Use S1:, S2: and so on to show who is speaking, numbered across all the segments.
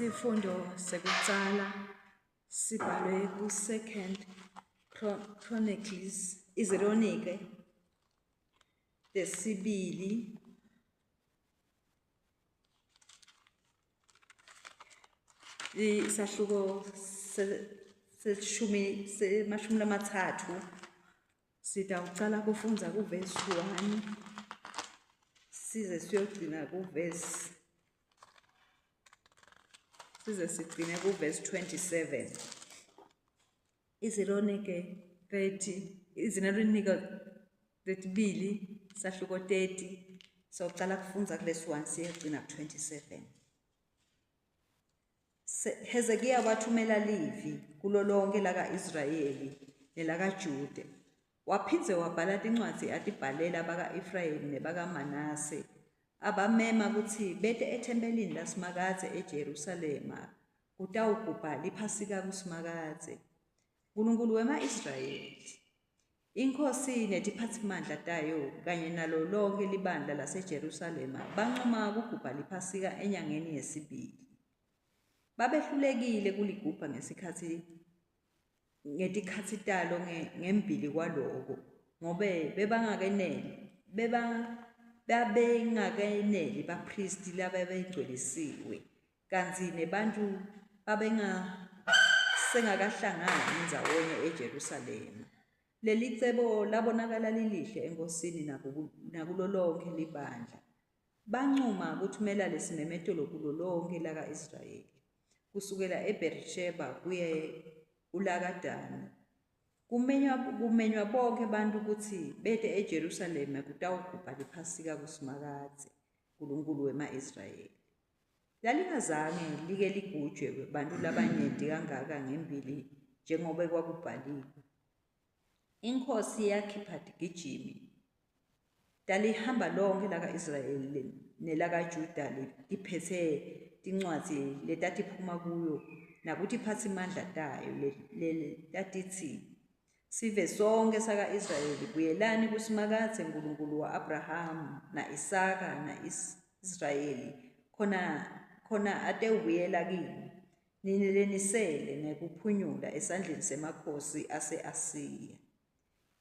S1: Sifundo sekucala sibhalwe ku-Second Chronicles, Izilonike lesibili isahluko semashumi lamathathu. Sitawucala kufundza kuvesi 1 size sigcine kuvesi 27. Izilonike 32 sahluko 30 sawucala kufundza kuvesi 1 siyegcina ku-27. Hezekiya wathumela Livi kulo lonke laka-Israyeli nelakaJuda. Waphindze wabhala tincwadzi atibhalela abaka-Efrayimi nebaka-Manase, abamema kutsi bete ethempelini laSimakadze eJerusalema kutawugubha liphasika kuSimakadze, Nkulunkulu wema-Israyeli. Inkhosi netiphatsimandla tayo kanye nalo lonke libandla laseJerusalema bancuma kugubha liphasika enyangeni yesibili. Babehlulekile kuligubha ngetikhatsi talo ngembili kwaloko ngobe bebengakeneli bapristi lababengcwelisiwe kantsi nebantfu babengasengakahlangani ndzawonye eJerusalema. Leli cebo labonakala lilihle enkosini nakulo lonke libandla. Bancuma kuthumela lesimemetelo kulo lonke laka-Israyeli kusukela eBerisheba kuye ulakadani. Kumenywa bonke bantfu kutsi bete eJerusalema kutawugubha liphasika kuSimakadze, Nkulunkulu wema-Israyeli. Lalingazange like ligujwe bantfu labanyenti kangaka ngembili njengobe kwakubhaliwe. Inkhosi yakhipha tigijimi talihamba lonke laka-Israyeli nelakaJuda liphetse tincwadzi letatiphuma kuyo nakutiphatsimandla tayo tatitsi, sive sonke saka-Israyeli buyelani kuSimakadze, Nkulunkulu wa Abrahamu na Isaka na Israyeli, khona atewubuyela kini, nilenisele ngekuphunyula esandleni semakhosi ase-Asiya.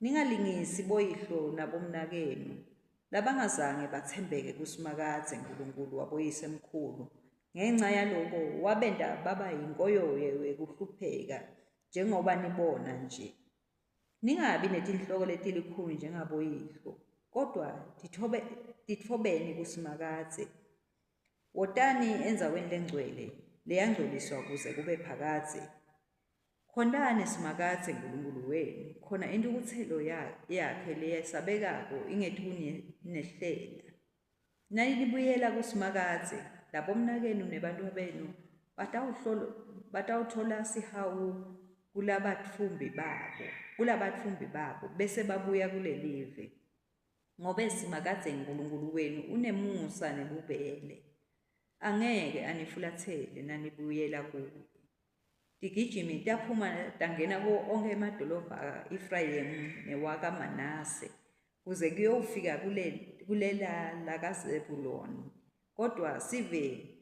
S1: Ningalingisi boyihlo nabomnakenu labangazange batsembeke kuSimakadze, Nkulunkulu waboyisemkhulu. Ngenxa yaloko wabenta baba yinkoyoyo wekuhlupheka njengoba nibona nje. Ningabi netinhloko letilikhulu njengaboyihlo, kodwa titfobeni kuSimakadze. Wotani endzaweni lengcwele leyangcoliswa kuze kube phakadze. Khondani Simakadze, Nkulunkulu wenu, khona intukutselo yakhe leyesabekako ingethi kunehlela. Nalibuyela kuSimakadze, labomnakenu nebantfu benu batawutfola sihawu kulabatfumbi babo bese babuya kulelive. Ngobe Simakadze Nkulunkulu wenu unemusa nebubele, angeke anifulathele nanibuyela kuye. Tigijimi taphuma tangena kuwo onke emadolobha aka-Efrayimi newaka-Manase kuze kuyofika kulela lakaZebuloni. Kodwa sive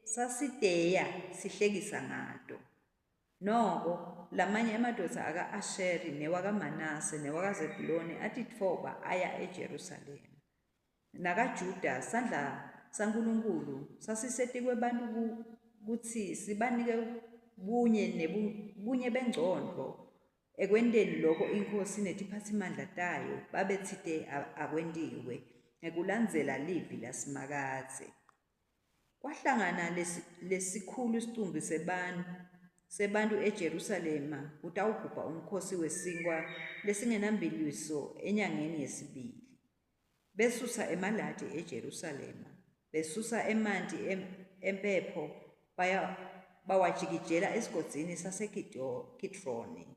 S1: sasiteya sihlekisa ngato. Noko lamanye emadodza aka-Asheri newaka-Manase newaka-Zebuloni atitfoba aya eJerusalema. NakaJuda sandla saNkulunkulu sasisetikwe bantfu kutsi sibanike bunye bengcondvo ekwenteni loko inkhosi netiphatsimandla tayo babetsite akwentiwe ngekulandzela livi laSimakadze. Kwahlangana lesikhulu isicumbi sebantfu eJerusalema kutawugubha umkhosi wesinkwa lesingenambiliso enyangeni yesibili. besusa emaladi eJerusalema, besusa emanti empepho bawajikijela esigodini saseKidroni.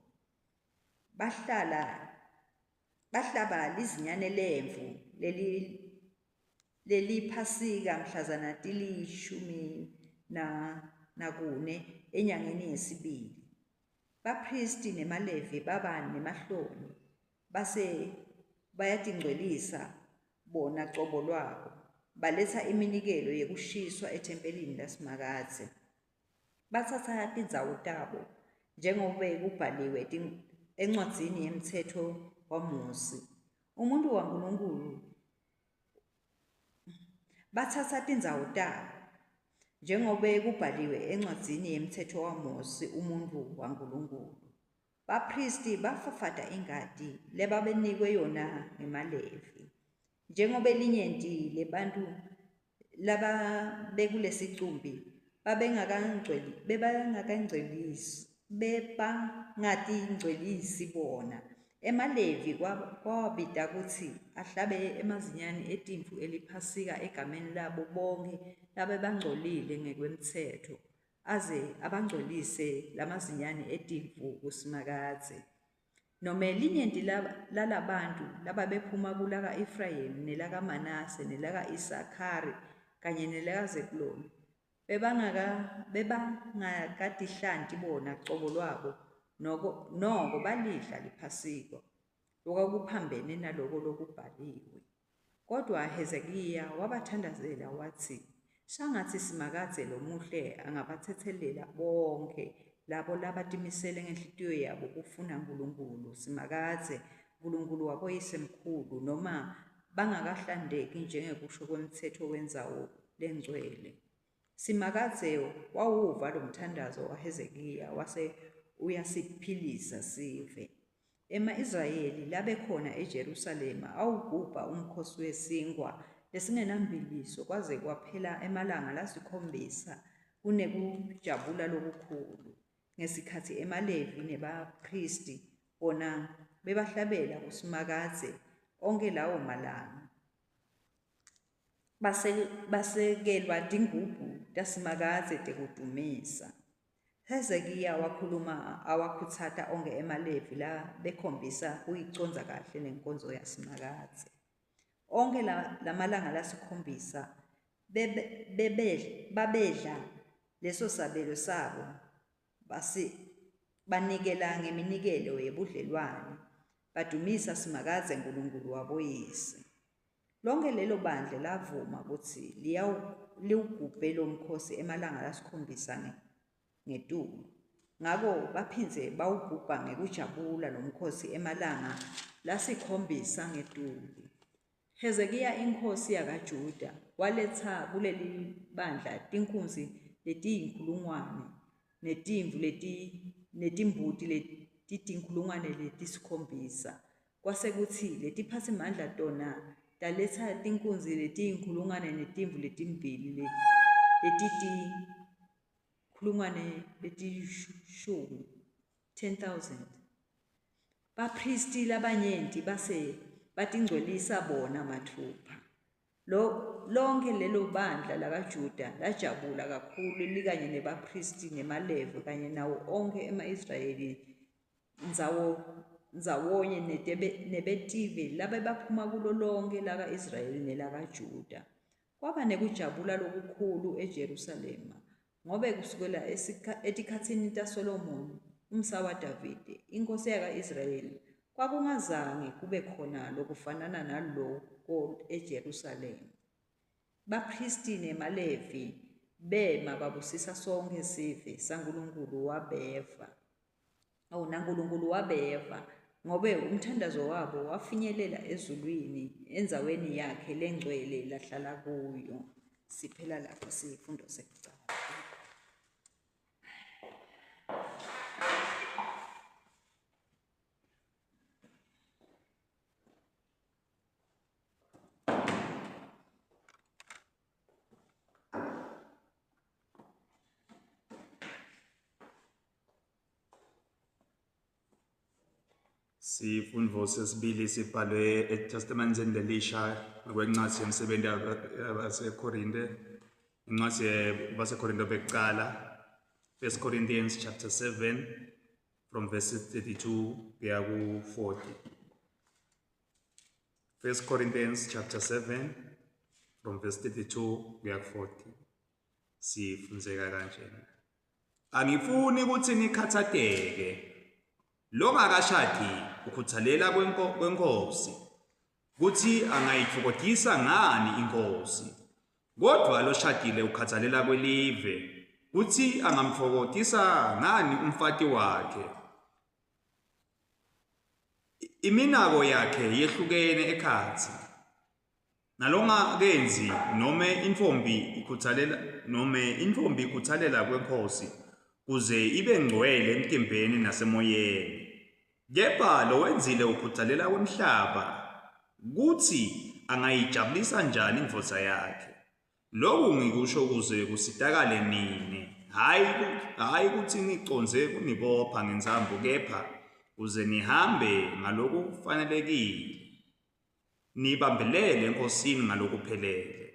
S1: Bahlaba lizinyane lemvu leliphasika mhlazana tili-14 enyangeni yesibili. Bapristi nemalevi baba nemahloni base bayatingcwelisa bona cobo lwabo, baletha iminikelo yekushiswa ethempelini laseMakathe. Bathatha tindzawo tabo njengobe kubhaliwe encwadzini yemtsetfo waMose. Umuntu waNkulunkulu bathatha tindzawo tabo njengobe kubhaliwe encwadzini yemtsetfo waMose, umuntu waNkulunkulu. Bapristi bafafata ingati lebabenikwe yona ngemalevi. Njengobe linyenti lebantu lababekulesicumbi bebangatingcwelisi bona, emalevi kwawabita kutsi ahlabe emazinyane etimvu eliphasika egameni labo bonke labebangcolile ngekwemtsetfo, aze abangcolise lamazinyane etimvu kusimakadze. Nome linyenti lalabantu lababephuma kulaka Efrayimi nelaka Manase nelaka Isakhari kanye nelaka Zebuloni bebangakatihlanti bona cobo lwabo noko balidla liphasiko lokwakuphambene naloko lokubhaliwe. Kodwa Hezekiya wabathandazela wathi, shangatsi simakadze lomuhle angabathethelela bonke labo labatimisele ngenhlitiyo yabo kufuna Nkulunkulu simakadze, Nkulunkulu waboyisemkhulu, noma bangakahlandeki njengekusho kwemtsetfo wendzawo lengcwele. Simakadze wawuva lo mthandazo waHezekiya wase uyasiphilisa sive. Ema-Israyeli labekhona eJerusalema awugubha umkhosi wesinkwa lesingenambiliso kwaze kwaphela emalanga lasikhombisa kunekujabula lokukhulu, ngesikhathi emalevi nebapristi bona bebahlabela kusimakadze onke lawo malanga. Basekelwa tingubhu tasimakadze tekudumisa. Hezekiya wakhuluma awakhutsata onke emalevi la bekhombisa kuyicondza kahle nenkonzo yasimakadze. Onke lamalanga lasikhombisa babedla leso sabelo sabo banikela ngeminikelo yebudlelwane, badumisa simakadze Nkulunkulu waboyise. Lonke lelo bandla lavuma kutsi liwugubhe lo mkhosi emalanga lasikhombisa ngetulu. Ngako baphindze bawugubha ngekujabula lo mkhosi emalanga lasikhombisa ngetulu. Hezekiya inkosi yakaJuda waletsa kuleli bandla tinkunzi letiyinkulungwane netimvu netimbuti letitinkulungwane letisikhombisa. Kwasekutsi letiphatsimandla tona taletsa tinkunzi letiyinkulungwane netimvu letimbili letitikhulungwane letishumi, 10,000. Bapristi labanyenti base batingcwelisa bona mathupha. Lonke lelo bandla lakaJuda lajabula kakhulu likanye nebapristi nemalevi kanye nawo onke ema-Israyeli ndzawonye nebetive labebaphuma kulo lonke laka-Israyeli nelakaJuda. Kwaba nekujabula lokukhulu eJerusalema ngobe kusukela etikhatsini taSolomoni umsa waDavide inkosi yaka-Israyeli kwakungazange kube khona lokufanana naloko eJerusalema. Bapristi nemalevi bema babusisa sonke sive saNkulunkulu wabeva. naNkulunkulu wabeva ngobe umthandazo wabo wafinyelela ezulwini endzaweni yakhe lengcwele lahlala kuyo. Siphela lapha sifundo sekucala.
S2: Sifundvo sesibili sibhalwe eTestamenteni lelisha kwencwadi yemsebenti yabaseKorinte, incwadi yabaseKorinte bekuqala, 1 Corinthians chapter 7 from verses 32 kuya ku 40. 1 Corinthians chapter 7 from verse 32 kuya ku 40. Sifundzeka kanjena. Angifuni ukuthi nikhathateke. Lo ngakashadi ukhuthalela kwenkosi kuthi angayithokozisa ngani inkosi. Kodwa lo shadile ukhathalela kwelive kuthi angamthokozisa ngani umfati wakhe. Iminako yakhe yehlukene ekhathi. Nalongakenzi nome intombi ikhuthalela kwenkosi kuze ibe ngcwele emtimbeni nasemoyeni. Kepha lo wenzile ukhuthalela kwemhlaba kuthi angayijabulisa njani indvodza yakhe. Lokhu ngikusho kuze kusitakale nini, hayi ukuthi niconze kunibopha ngenzambu, kepha kuze nihambe ngaloku kufanelekile, nibambelele enkosini ngalokuphelele.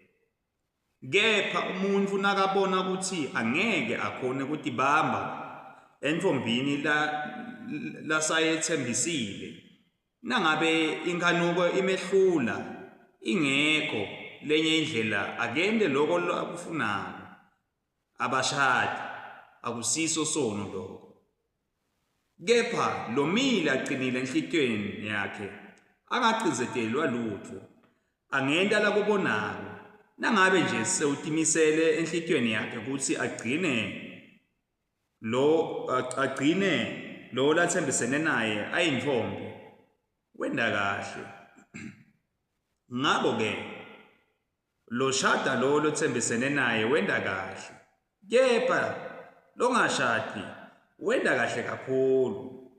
S2: Kepha umuntu nakabona ukuthi angeke akhone kutibamba entfombini lasayethembisile, nangabe inkanuko imehlula ingekho lenye indlela, akende lokho akufunayo. Abashadi akusiso sono lokho. Kepha lomile aqinile enhlitweni yakhe, angacizetelwa lutho, angenda lakubonako. Nangabe nje sewutimisele enhlitweni yakhe ukuthi agcine lo lathembisene naye ayintfombi, wenda kahle. Ngako ke lo shada lo lothembisene naye wenda kahle, kepha lo ngashadi wenda kahle kakhulu.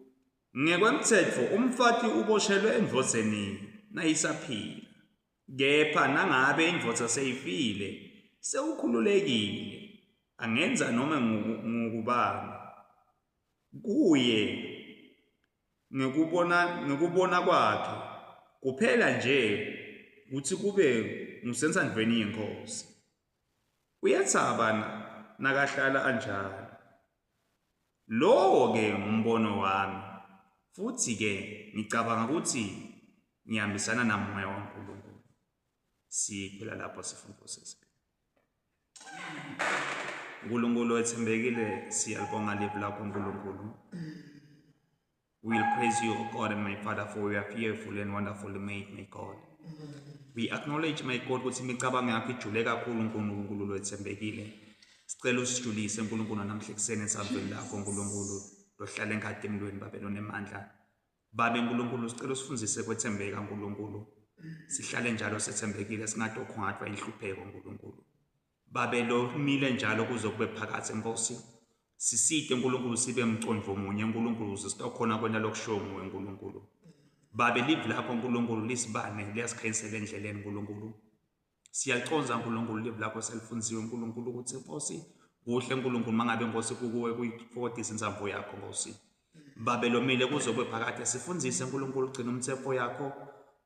S2: Ngekwemtsetfo umfati uboshelwe endvodzeni nayisaphila. Kepha nangabe indvodza seyifile sewukhululekile, angenza noma ngukubani kuye ngekubona kwakhe kuphela nje ukuthi kube ngusensandvweni yenkosi. Uyatsaba nakahlala anjalo. Lowo ke umbono wami, futhi ke ngicabanga ukuthi ngihambisana namoya waNkulunkulu. Siphela lapho sifundvo sesibili. Nkulunkulu ethembekile, siyalibonga live lakho Nkulunkulu. We'll praise you, O God and my Father, for you are fearfully and wonderfully made, my God. We acknowledge, my God, ukuthi imicabango yakho ijule kakhulu Nkulunkulu ethembekile. Sicela usijulise Nkulunkulu namhla ekuseni esaveni lakho Nkulunkulu, lohlala enkhatimlweni babe lonemandla. Babe Nkulunkulu, sicela usifundzise kwethembeka Nkulunkulu. Sihlale njalo sethembekile, singatokhungathwa inhlupheko Nkulunkulu. Babe lo mile njalo kuzokube phakathi Nkosi. Sisite Nkulunkulu sibe mcondvo munye Nkulunkulu, sisitokhona kwena lokusho nguwe Nkulunkulu. Babe live lakho Nkulunkulu lisibane liyasikhanyisela endleleni Nkulunkulu. Siyaliconza Nkulunkulu live lakho selifunziwe Nkulunkulu ukuthi Nkosi kuhle Nkulunkulu mangabe Nkosi kukuwe kuyifokotisa insambo yakho Nkosi. Babe lo mile kuzokube phakathi, sifundzise Nkulunkulu ugcina umtsetfo yakho,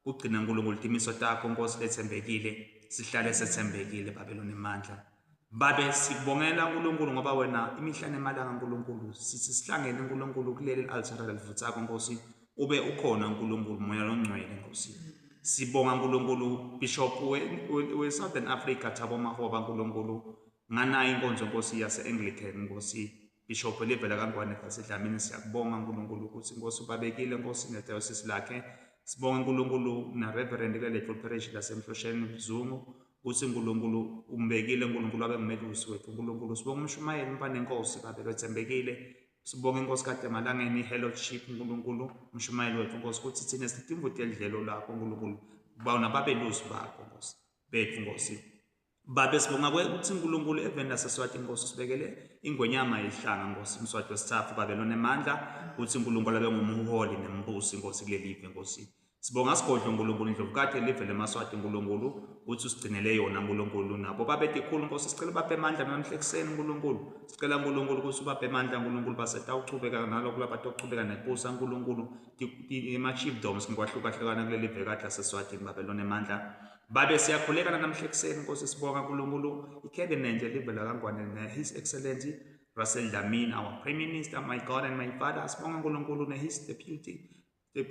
S2: ugcina Nkulunkulu timiso takho Nkosi lethembekile, sihlale sethembekile babe lonemandla. Babe sibongela Nkulunkulu ngoba wena imihla nemalanga Nkulunkulu sithi sihlangene Nkulunkulu kuleli altar lelivutsako Nkosi, ube ukhona Nkulunkulu moya longcwele Nkosi. Sibonga Nkulunkulu Bishop we Southern Africa Thabo Makgoba Nkulunkulu, nganayo inkonzo Nkosi yase-Anglican Nkosi. Bishop Livela kaNgwane kaSidlamini, siyakubonga Nkulunkulu ukuthi Nkosi ubabekile Nkosi ngedayosisi lakhe. Sibonga Nkulunkulu na Reverend Lethu Parish laseMhlosheni Mzungu ukuthi Nkulunkulu umbekile Nkulunkulu abe ngumelusi wethu Nkulunkulu. Sibonga umshumayeli mpane Nkosi babe lethembekile. Sibonga Nkosi kade emalangeni fellowship Nkulunkulu, umshumayeli wethu Nkosi ukuthi thina sidinga idlelo lakho Nkulunkulu, bawona babelusi bakho Nkosi bethu Nkosi. Babe sibonga ukuthi Nkulunkulu eveni laseSwati Nkosi sibekele ingwenyama yehlanga Nkosi, Mswati wesithathu babe lonemandla ukuthi Nkulunkulu abe ngumholi nembusi Nkosi kulelive Nkosi. Sibonga sigodlo uNkulunkulu indlovukade livele eMaswati uNkulunkulu uthi usigcinele yona uNkulunkulu nabo babethe ikhulu Nkosi sicela ubaphe amandla namhla ekuseni uNkulunkulu sicela uNkulunkulu ukuthi ubaphe amandla uNkulunkulu basetawuchubeka nalokho lapatochubeka nebusa uNkulunkulu ama-chiefdoms ngikwahlukana kuleli vekade laseSwatini babelona amandla babe siyakhuleka namhla ekuseni Nkosi sibonga uNkulunkulu icabinet livela kangwane His Excellency Russell Dlamini our Prime Minister my God and my Father sibonga uNkulunkulu His Deputy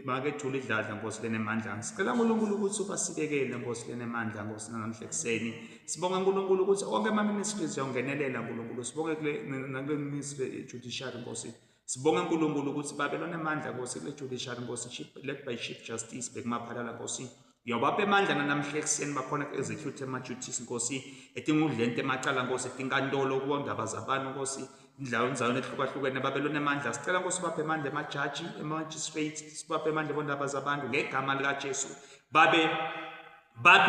S2: Make thula idladla Nkosi lenemandla sicela uNkulunkulu ukuthi ubasikekele Nkosi lenemandla Nkosi namhla ekuseni sibonga uNkulunkulu ukuthi onke ama-ministries yongenelela uNkulunkulu sibonge kule ministry judiciary Nkosi sibonga uNkulunkulu ukuthi babelona amandla Nkosi kule judiciary Nkosi led by Chief Justice Bekumaphalala Nkosi yobaphe amandla namhla ekuseni bakhona ku-execute ama-duties Nkosi etingudlente emacala Nkosi etinkantolo kubondaba zabantu Nkosi indlawo ehlukahlukene babelona amandla sicela Nkosi baphe amandla emajaji ema-magistrates sibaphe amandla ebondaba zabantu ngegama likaJesu baphe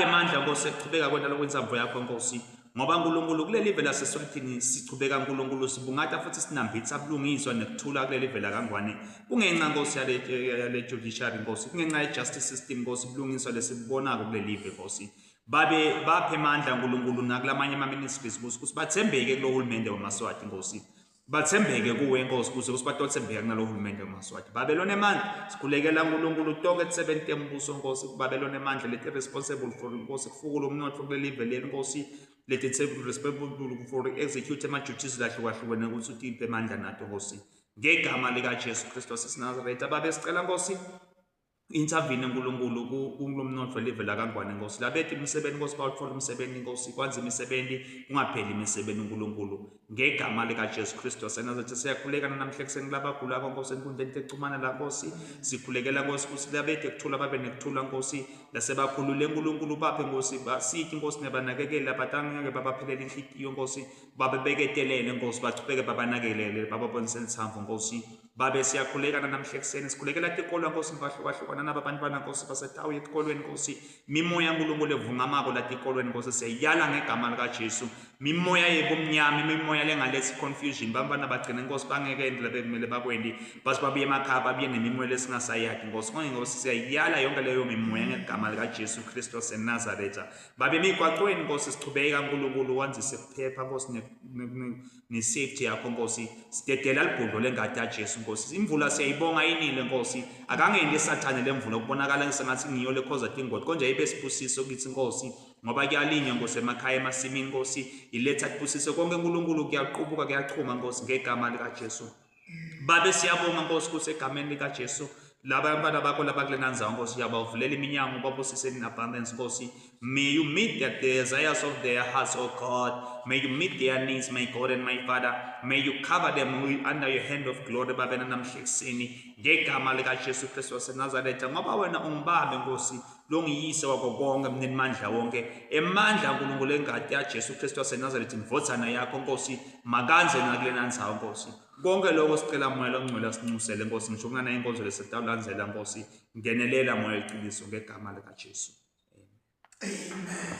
S2: amandla Nkosi ekuchubeka kwena lokwensambo yakho Nkosi ngoba uNkulunkulu kuleli vele laseSwatini sichubeka uNkulunkulu sibungata futhi sinambitha bulungiswa nekuthula kuleli vele kangwane kungenxa Nkosi yale judiciary Nkosi kungenxa ye-justice system Nkosi bulungiswa lesibonako kuleli ve Nkosi baphe amandla uNkulunkulu nakulamanye ama-ministries ukuthi bathembeke kulo hulumende waMaswati Nkosi bathembeke kuwe Nkosi kuze batothembeka kunalo hulumende waMaswati babelona amandla sikhulekela uNkulunkulu tonke etisebente embuso Nkosi babelona amandla leti responsible for Nkosi kufukula umnotho kuleli vele Nkosi leti responsible for execute ama-duties lahlukahlukene ukuthi utiphe amandla nato Nkosi ngegama likaJesu Kristu waseNazaretha babe sicela Nkosi intervene uNkulunkulu kulo mnotho livela kangwane Nkosi labethe imisebenzi Nkosi bawuthola umsebenzi Nkosi kwanza imisebenzi kungapheli imisebenzi uNkulunkulu ngegama likaJesu Kristu waseNazaretha siyakhulekana namhla ekuseni labagula Nkosi enkundleni texhumana la Nkosi sikhulekela Nkosi ukuthi labethe kuthula babe nekuthula Nkosi lasebakhulule uNkulunkulu baphe Nkosi basithi Nkosi nebanakekela batangeke babaphelele inhliziyo Nkosi babebeketelele Nkosi bachubeke babanakelele bababonise lithambo Nkosi babe siyakhulekana namhla ekuseni sikhulekela tikolo Nkosi ngahlukahlukana nabantwana Nkosi basetawu etikolweni Nkosi mimoya uNkulunkulu evungamako la tikolweni Nkosi siyayala ngegama likaJesu mimoya yebumnyama imimoya lengalethi confusion bantwana bagcina Nkosi bangeke endlela bekumele bakwendi base babuye emakhaya babuye nemimoya lesingasayazi Nkosi Nkosi siyayala yonke leyo mimoya ngegama likaJesu Kristu waseNazaretha babe emigwaqweni Nkosi sichubeka uNkulunkulu wanzise kuphepha Nkosi ne-safety yakho Nkosi sidedela libhudlo lengadi yaJesu Nkosi imvula siyayibonga inile Nkosi akangendi isathane lemvula kubonakala sengathi ngiyo lekhoza tingoti konje ibe sibusiso kithi Nkosi ngoba kuyalinywa Nkosi emakhaya emasimini Nkosi iletha kubusiso konke uNkulunkulu kuyaqubuka kuyachuma Nkosi ngegama likaJesu babe siyabonga Nkosi kusegameni likaJesu laba abantwana bakho labakulenanzayo Nkosi yabavulela iminyango babusise in abundance Nkosi may you meet the desires of their hearts oh God may you meet their needs my God and my Father may you cover them under your hand of glory babena namhla ekuseni ngegama likaJesu Kristu waseNazaretha ngoba wena ungibambe Nkosi longiyise wako konke mninimandla wonke emandla uNkulunkulu engadi yaJesu Kristu waseNazaretha imvothana yakho Nkosi makanze nakulenanzayo Nkosi konke lokho sicela moya ongcwele sinxusele Nkosi ngisho kunana inkonzo lesitawulandzela Nkosi ngenelela moya iqiniso ngegama likaJesu
S3: Amen.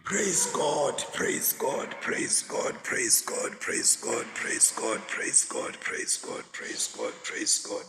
S3: Praise God, praise God, praise God, praise God, praise God, praise God, praise God, praise God, praise God, praise God, praise God.